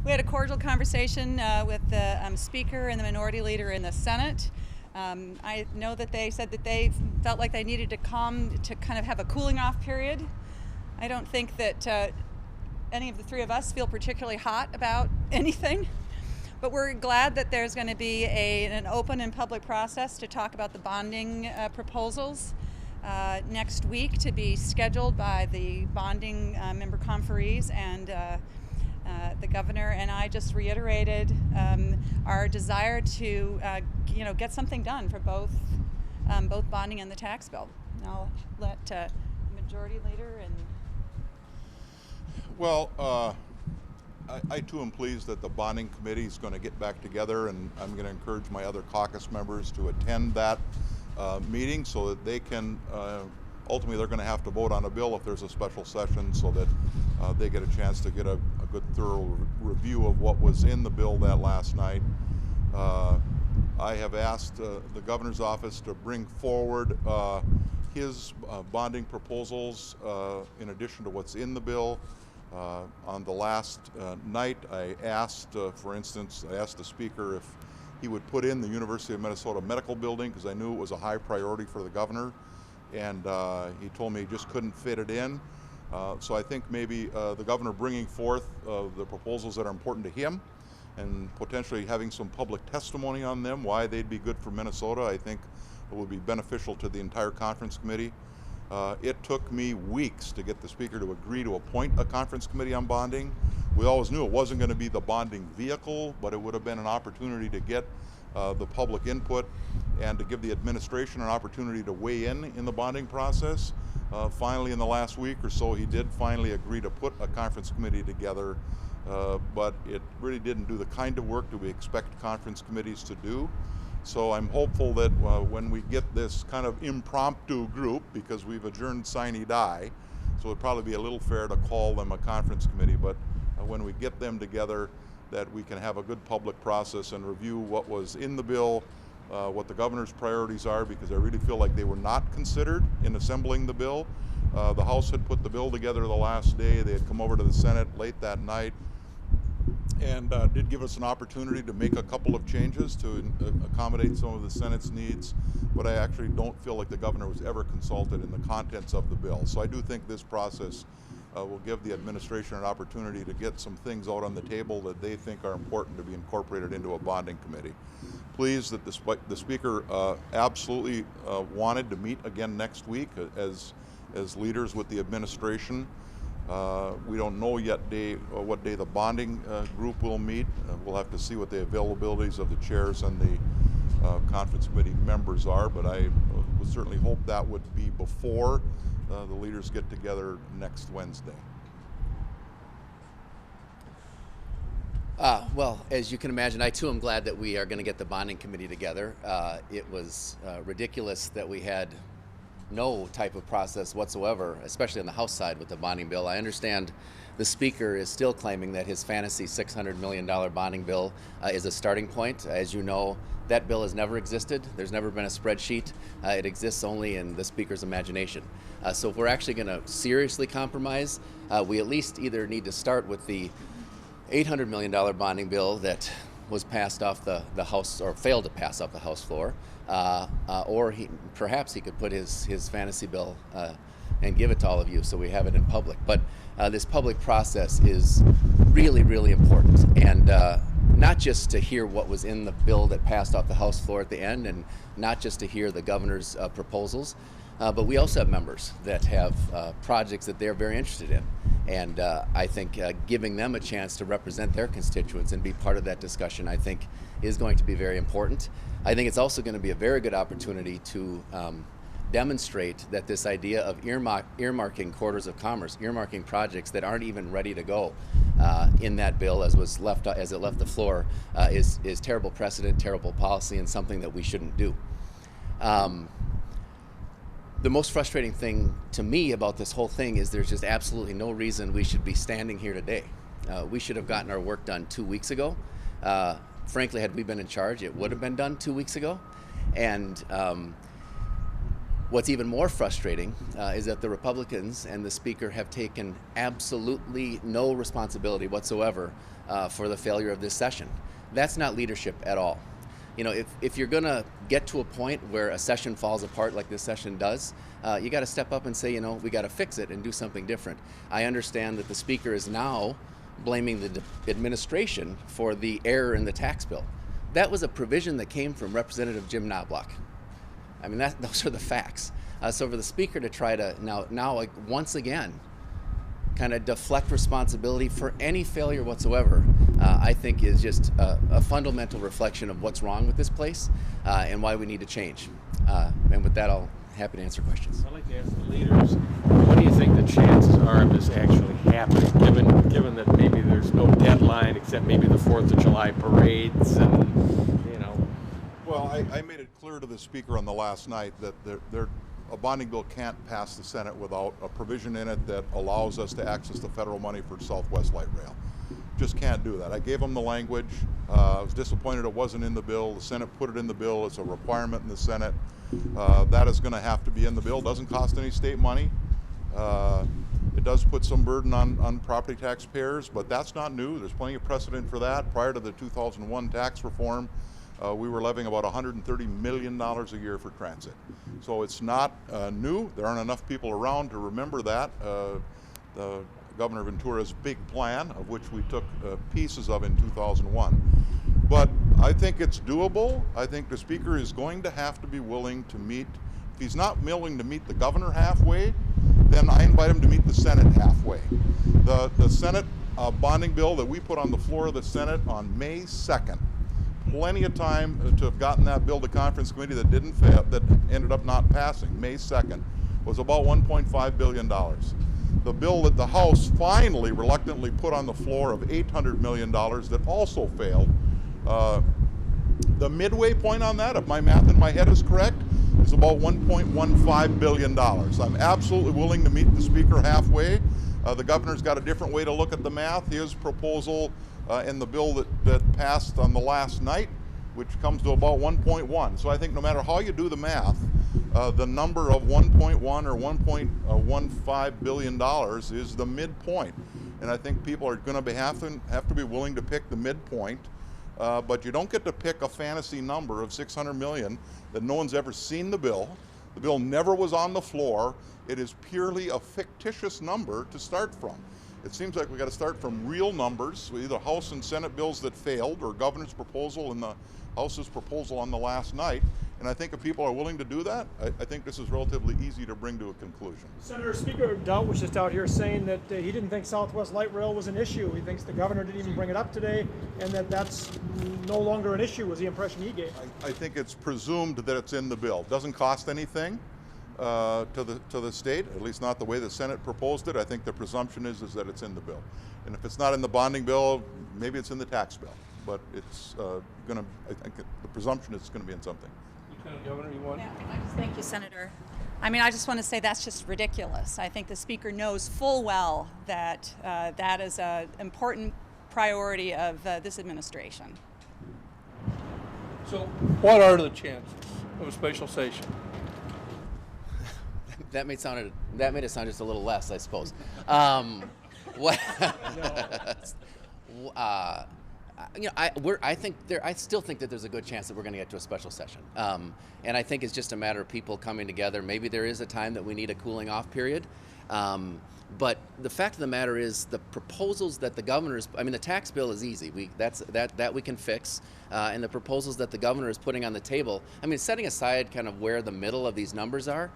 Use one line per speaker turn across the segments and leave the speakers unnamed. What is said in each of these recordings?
We had a cordial conversation with the Speaker and the Minority Leader in the Senate. I know that they said that they felt like they needed to kind of have a cooling off period. I don't think that any of the three of us feel particularly hot about anything, but we're glad that there's going to be an open and public process to talk about the bonding proposals next week, to be scheduled by the bonding member conferees, and the governor and I just reiterated our desire to get something done for both bonding and the tax bill. And I'll let Majority Leader and...
Well, I too am pleased that the bonding committee is going to get back together, and I'm going to encourage my other caucus members to attend that meeting so that they can, ultimately they're going to have to vote on a bill if there's a special session, so that they get a chance to get a good thorough review of what was in the bill that last night. I have asked the governor's office to bring forward his bonding proposals in addition to what's in the bill. On the last night, I asked, for instance, I asked the Speaker if he would put in the University of Minnesota medical building, because I knew it was a high priority for the governor, and he told me he just couldn't fit it in. So I think maybe the governor bringing forth the proposals that are important to him and potentially having some public testimony on them, why they'd be good for Minnesota, I think it would be beneficial to the entire conference committee. It took me weeks to get the Speaker to agree to appoint a conference committee on bonding. We always knew it wasn't going to be the bonding vehicle, but it would have been an opportunity to get the public input and to give the administration an opportunity to weigh in the bonding process. Finally, in the last week or so, he did finally agree to put a conference committee together, but it really didn't do the kind of work that we expect conference committees to do. So I'm hopeful that when we get this kind of impromptu group, because we've adjourned sine die, so it'd probably be a little fair to call them a conference committee, but when we get them together, that we can have a good public process and review what was in the bill, what the governor's priorities are, because I really feel like they were not considered in assembling the bill. The House had put the bill together the last day. They had come over to the Senate late that night and did give us an opportunity to make a couple of changes to accommodate some of the Senate's needs, but I actually don't feel like the governor was ever consulted in the contents of the bill. So I do think this process will give the administration an opportunity to get some things out on the table that they think are important to be incorporated into a bonding committee. Pleased that the Speaker absolutely wanted to meet again next week as leaders with the administration. We don't know yet what day the bonding group will meet. We'll have to see what the availabilities of the chairs and the conference committee members are, but I would certainly hope that would be before the leaders get together next Wednesday.
Well, as you can imagine, I too am glad that we are going to get the bonding committee together. It was ridiculous that we had no type of process whatsoever, especially on the House side with the bonding bill. I understand the Speaker is still claiming that his fantasy $600 million bonding bill is a starting point. As you know, that bill has never existed. There's never been a spreadsheet. It exists only in the Speaker's imagination. So if we're actually going to seriously compromise, we at least either need to start with the $800 million bonding bill that was passed off the House, or failed to pass off the House floor, or perhaps he could put his fantasy bill and give it to all of you so we have it in public. But this public process is really, really important, and not just to hear what was in the bill that passed off the House floor at the end, and not just to hear the governor's proposals, but we also have members that have projects that they're very interested in. And I think giving them a chance to represent their constituents and be part of that discussion, I think, is going to be very important. I think it's also going to be a very good opportunity to demonstrate that this idea of earmarking corridors of commerce, earmarking projects that aren't even ready to go in that bill as it left the floor, is terrible precedent, terrible policy, and something that we shouldn't do. The most frustrating thing to me about this whole thing is there's just absolutely no reason we should be standing here today. We should have gotten our work done 2 weeks ago. Frankly, had we been in charge, it would have been done 2 weeks ago. And What's even more frustrating is that the Republicans and the Speaker have taken absolutely no responsibility whatsoever for the failure of this session. That's not leadership at all. You know, if you're going to get to a point where a session falls apart like this session does, you got to step up and say, you know, we got to fix it and do something different. I understand that the Speaker is now blaming the administration for the error in the tax bill. That was a provision that came from Representative Jim Knobloch. I mean, those are the facts. So for the Speaker to try to now like once again, kind of deflect responsibility for any failure whatsoever, I think is just a fundamental reflection of what's wrong with this place and why we need to change. And with that, I'll happy to answer questions.
I'd like to ask the leaders, what do you think the chances are of this actually happening, given that maybe there's no deadline except maybe the 4th of July parades and, you know?
Well, I made it clear to the Speaker on the last night that a bonding bill can't pass the Senate without a provision in it that allows us to access the federal money for Southwest Light Rail. Just can't do that. I gave them the language. I was disappointed it wasn't in the bill. The Senate put it in the bill. It's a requirement in the Senate. That is going to have to be in the bill. It doesn't cost any state money. It does put some burden on property taxpayers, but that's not new. There's plenty of precedent for that. Prior to the 2001 tax reform, we were levying about $130 million a year for transit. So it's not new. There aren't enough people around to remember that. The Governor Ventura's big plan, of which we took pieces of in 2001. But I think it's doable. I think the Speaker is going to have to be willing to meet. If he's not willing to meet the Governor halfway, then I invite him to meet the Senate halfway. The Senate bonding bill that we put on the floor of the Senate on May 2nd, plenty of time to have gotten that bill to conference committee that didn't fail, that ended up not passing, May 2nd, was about $1.5 billion. The bill that the House finally reluctantly put on the floor of $800 million that also failed. The midway point on that, if my math in my head is correct, is about $1.15 billion. I'm absolutely willing to meet the Speaker halfway. The Governor's got a different way to look at the math. His proposal in the bill that passed on the last night, which comes to about 1.1. So I think no matter how you do the math, the number of 1.1 or $1.15 billion is the midpoint. And I think people are going to have to be willing to pick the midpoint. But you don't get to pick a fantasy number of $600 million that no one's ever seen the bill. The bill never was on the floor. It is purely a fictitious number to start from. It seems like we got to start from real numbers, either House and Senate bills that failed or Governor's proposal and the House's proposal on the last night. And I think if people are willing to do that, I think this is relatively easy to bring to a conclusion.
Senator, Speaker Daudt was just out here saying that he didn't think Southwest Light Rail was an issue. He thinks the Governor didn't even bring it up today, and that's no longer an issue, was the impression he gave.
I think it's presumed that it's in the bill. It doesn't cost anything to the state, at least not the way the Senate proposed it. I think the presumption is that it's in the bill. And if it's not in the bonding bill, maybe it's in the tax bill. But it's I think the presumption is it's going to be in something.
Lieutenant Governor, you want?
Yeah, thank you, Senator. I mean, I just want to say that's just ridiculous. I think the Speaker knows full well that that is an important priority of this administration.
So, what are the chances of a special session?
That made it sound just a little less, I suppose. What? You know, I still think that there's a good chance that we're going to get to a special session, and I think it's just a matter of people coming together. Maybe there is a time that we need a cooling off period, but the fact of the matter is the proposals that the governor the tax bill is easy. That we can fix, and the proposals that the governor is putting on the table. I mean, setting aside kind of where the middle of these numbers are.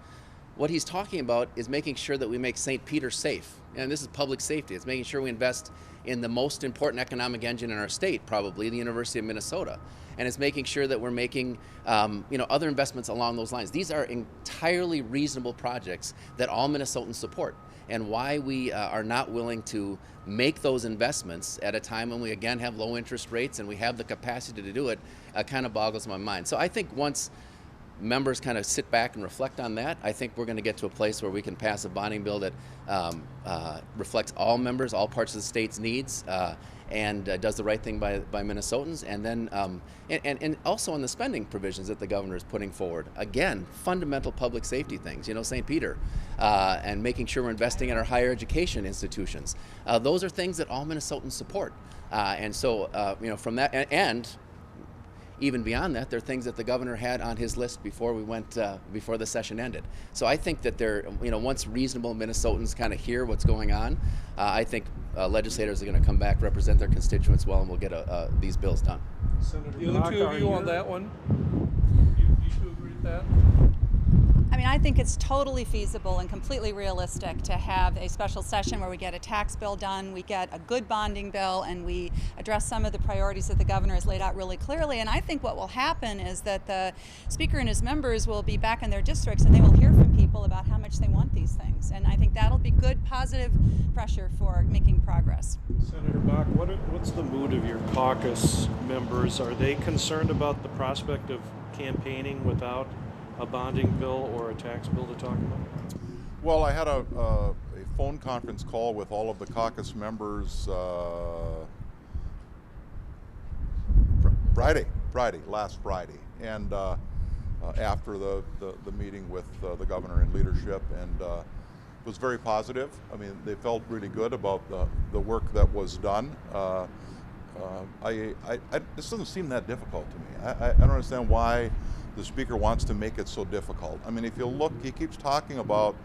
What he's talking about is making sure that we make St. Peter safe. And this is public safety. It's making sure we invest in the most important economic engine in our state, probably the University of Minnesota. And it's making sure that we're making other investments along those lines. These are entirely reasonable projects that all Minnesotans support. And why we are not willing to make those investments at a time when we again have low interest rates and we have the capacity to do it kind of boggles my mind. So I think once members kind of sit back and reflect on that, I think we're going to get to a place where we can pass a bonding bill that reflects all members, all parts of the state's needs, and does the right thing by Minnesotans, and then and also on the spending provisions that the governor is putting forward. Again, fundamental public safety things, St. Peter, and making sure we're investing in our higher education institutions. Those are things that all Minnesotans support, and so from that and even beyond that, there are things that the governor had on his list before we went before the session ended. So I think that once reasonable Minnesotans kind of hear what's going on, I think legislators are going to come back, represent their constituents well, and we'll get these bills done.
Senator
The other
Bakk,
two of
are
you on that one? You two agree with that?
I mean, I think it's totally feasible and completely realistic to have a special session where we get a tax bill done, we get a good bonding bill, and we address some of the priorities that the governor has laid out really clearly. And I think what will happen is that the speaker and his members will be back in their districts and they will hear from people about how much they want these things. And I think that'll be good, positive pressure for making progress.
Senator Bakk, what's the mood of your caucus members? Are they concerned about the prospect of campaigning without a bonding bill or a tax bill to talk about?
Well, I had a phone conference call with all of the caucus members last Friday, and after the meeting with the governor and leadership, and it was very positive. I mean, they felt really good about the work that was done. This doesn't seem that difficult to me. I don't understand why the speaker wants to make it so difficult. I mean, if you look, he keeps talking about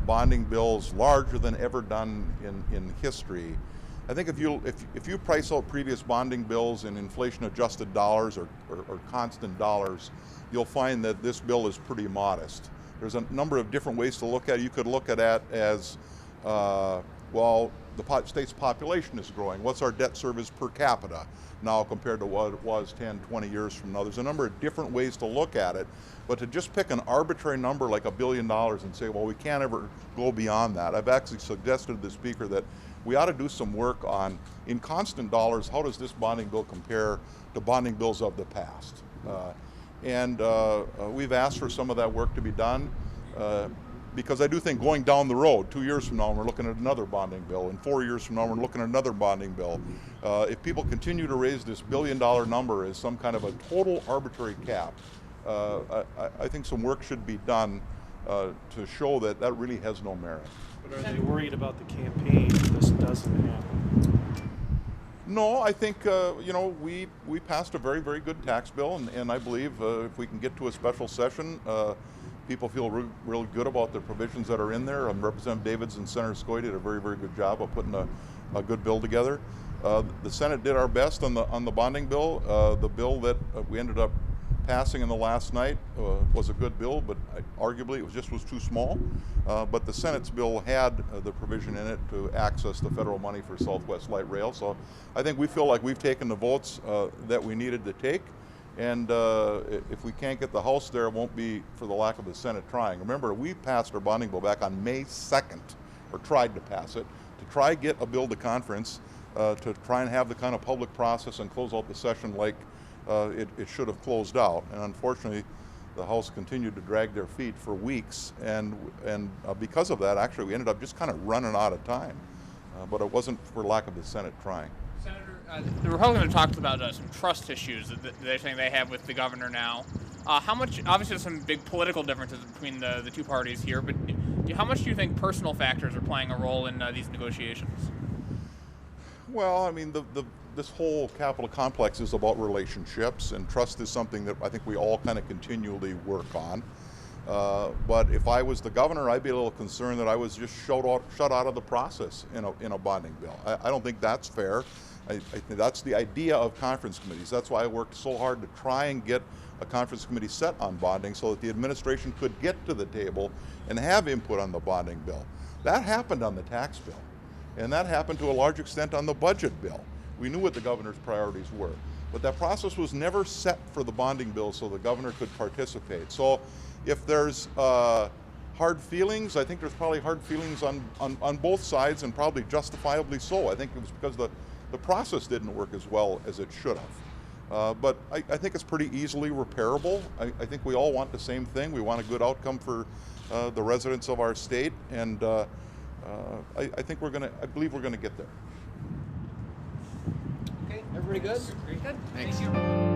bonding bills larger than ever done in history. I think if you price out previous bonding bills in inflation-adjusted dollars or constant dollars, you'll find that this bill is pretty modest. There's a number of different ways to look at it. You could look at it as, well, the state's population is growing. What's our debt service per capita now compared to what it was 10, 20 years from now? There's a number of different ways to look at it, but to just pick an arbitrary number like $1 billion and say, well, we can't ever go beyond that. I've actually suggested to the speaker that we ought to do some work on, in constant dollars, how does this bonding bill compare to bonding bills of the past? We've asked for some of that work to be done. Because I do think going down the road, 2 years from now, we're looking at another bonding bill, and 4 years from now, we're looking at another bonding bill. If people continue to raise this $1 billion number as some kind of a total arbitrary cap, I think some work should be done to show that that really has no merit.
But are they worried about the campaign if this doesn't happen?
No, I think we passed a very, very good tax bill, and I believe if we can get to a special session, people feel real good about the provisions that are in there. Representative Davids and Senator Skoye did a very, very good job of putting a good bill together. The Senate did our best on the bonding bill. The bill that we ended up passing in the last night was a good bill, but arguably it was too small. But the Senate's bill had the provision in it to access the federal money for Southwest Light Rail. So I think we feel like we've taken the votes that we needed to take. And if we can't get the House there, it won't be for the lack of the Senate trying. Remember, we passed our bonding bill back on May 2nd, or tried to pass it, to try get a bill to conference, to try and have the kind of public process and close out the session like it should have closed out. And unfortunately, the House continued to drag their feet for weeks. And because of that, actually, we ended up just kind of running out of time. But it wasn't for lack of the Senate trying.
Senator, the Republicans talked about some trust issues that they're saying they have with the governor now. How much, obviously there's some big political differences between the two parties here, but how much do you think personal factors are playing a role in these negotiations?
Well, I mean, this whole Capitol complex is about relationships, and trust is something that I think we all kind of continually work on. But if I was the governor, I'd be a little concerned that I was just shut out of the process in a bonding bill. I don't think that's fair. I think that's the idea of conference committees. That's why I worked so hard to try and get a conference committee set on bonding so that the administration could get to the table and have input on the bonding bill. That happened on the tax bill, and that happened to a large extent on the budget bill. We knew what the governor's priorities were, but that process was never set for the bonding bill so the governor could participate. So if there's hard feelings, I think there's probably hard feelings on both sides, and probably justifiably so. I think it was because the process didn't work as well as it should But I think it's pretty easily repairable. I think we all want the same thing. We want a good outcome for the residents of our state, and I believe we're gonna get there.
Okay, everybody good?
Good.
Thanks.